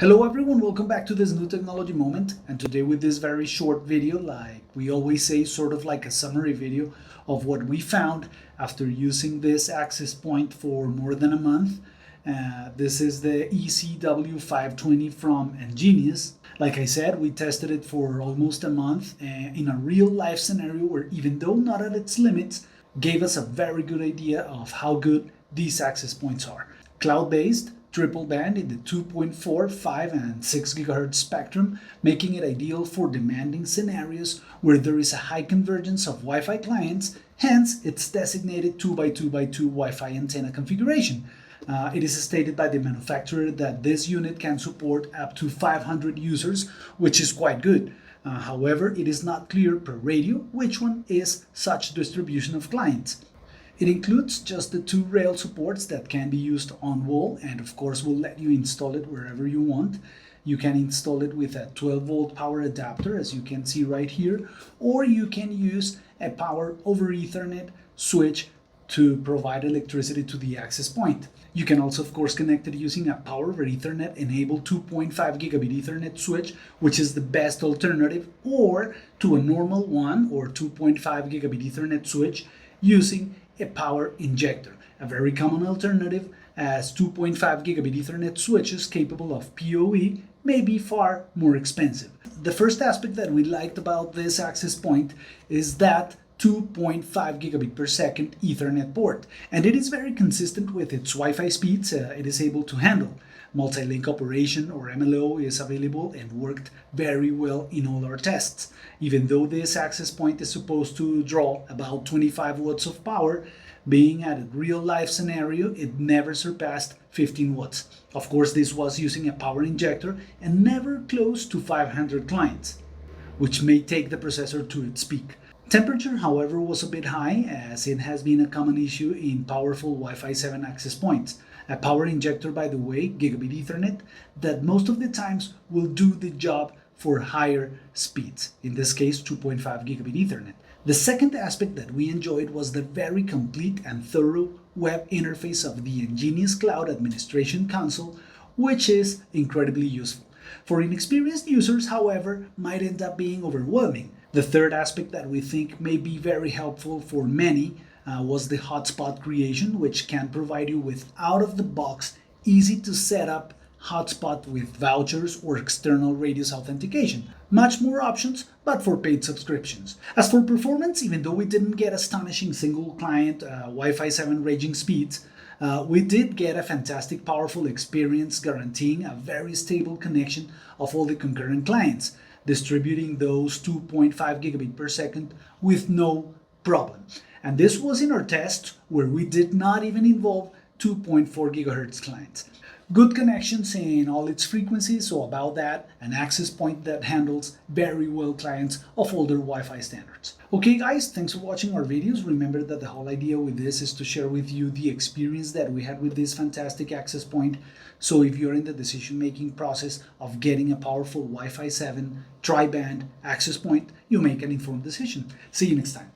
Hello everyone, welcome back to this new technology moment, and today with this very short video, like we always say, sort of like a summary video of what we found after using this access point for more than a month. This is the ECW520 from EnGenius. Like I said, we tested it for almost a month in a real life scenario where, even though not at its limits, gave us a very good idea of how good these access points are. Cloud-based, triple band in the 2.4, 5, and 6 GHz spectrum, making it ideal for demanding scenarios where there is a high convergence of Wi-Fi clients, hence its designated 2x2x2 Wi-Fi antenna configuration. It is stated by the manufacturer that this unit can support up to 500 users, which is quite good. However, it is not clear per radio which one is such distribution of clients. It includes just the two rail supports that can be used on wall, and of course will let you install it wherever you want. You can install it with a 12-volt power adapter, as you can see right here, or you can use a power over Ethernet switch to provide electricity to the access point. You can also, of course, connect it using a power over Ethernet enabled 2.5 gigabit Ethernet switch, which is the best alternative, or to a normal 1 or 2.5 gigabit Ethernet switch using a power injector, a very common alternative, as 2.5 gigabit Ethernet switches capable of PoE may be far more expensive. The first aspect that we liked about this access point is that 2.5 gigabit per second Ethernet port, and it is very consistent with its Wi-Fi speeds it is able to handle. Multi-link operation, or MLO, is available and worked very well in all our tests. Even though this access point is supposed to draw about 25 watts of power, being at a real-life scenario, it never surpassed 15 watts. Of course, this was using a power injector and never close to 500 clients, which may take the processor to its peak. Temperature, however, was a bit high, as it has been a common issue in powerful Wi-Fi 7 access points. A power injector, by the way, gigabit Ethernet, that most of the times will do the job for higher speeds, in this case 2.5 gigabit Ethernet. The second aspect that we enjoyed was the very complete and thorough web interface of the EnGenius Cloud Administration Console, which is incredibly useful. For inexperienced users, however, might end up being overwhelming. The third aspect that we think may be very helpful for many was the hotspot creation, which can provide you with out-of-the-box, easy-to-set-up hotspot with vouchers or external radius authentication. Much more options, but for paid subscriptions. As for performance, even though we didn't get astonishing single-client Wi-Fi 7 ranging speeds, we did get a fantastic, powerful experience guaranteeing a very stable connection of all the concurrent clients, distributing those 2.5 gigabit per second with no problem. And this was in our test where we did not even involve 2.4 gigahertz clients. Good connections in all its frequencies, so about that, an access point that handles very well clients of older Wi-Fi standards. Okay guys, thanks for watching our videos. Remember that the whole idea with this is to share with you the experience that we had with this fantastic access point. So if you're in the decision-making process of getting a powerful Wi-Fi 7 tri-band access point, you make an informed decision. See you next time.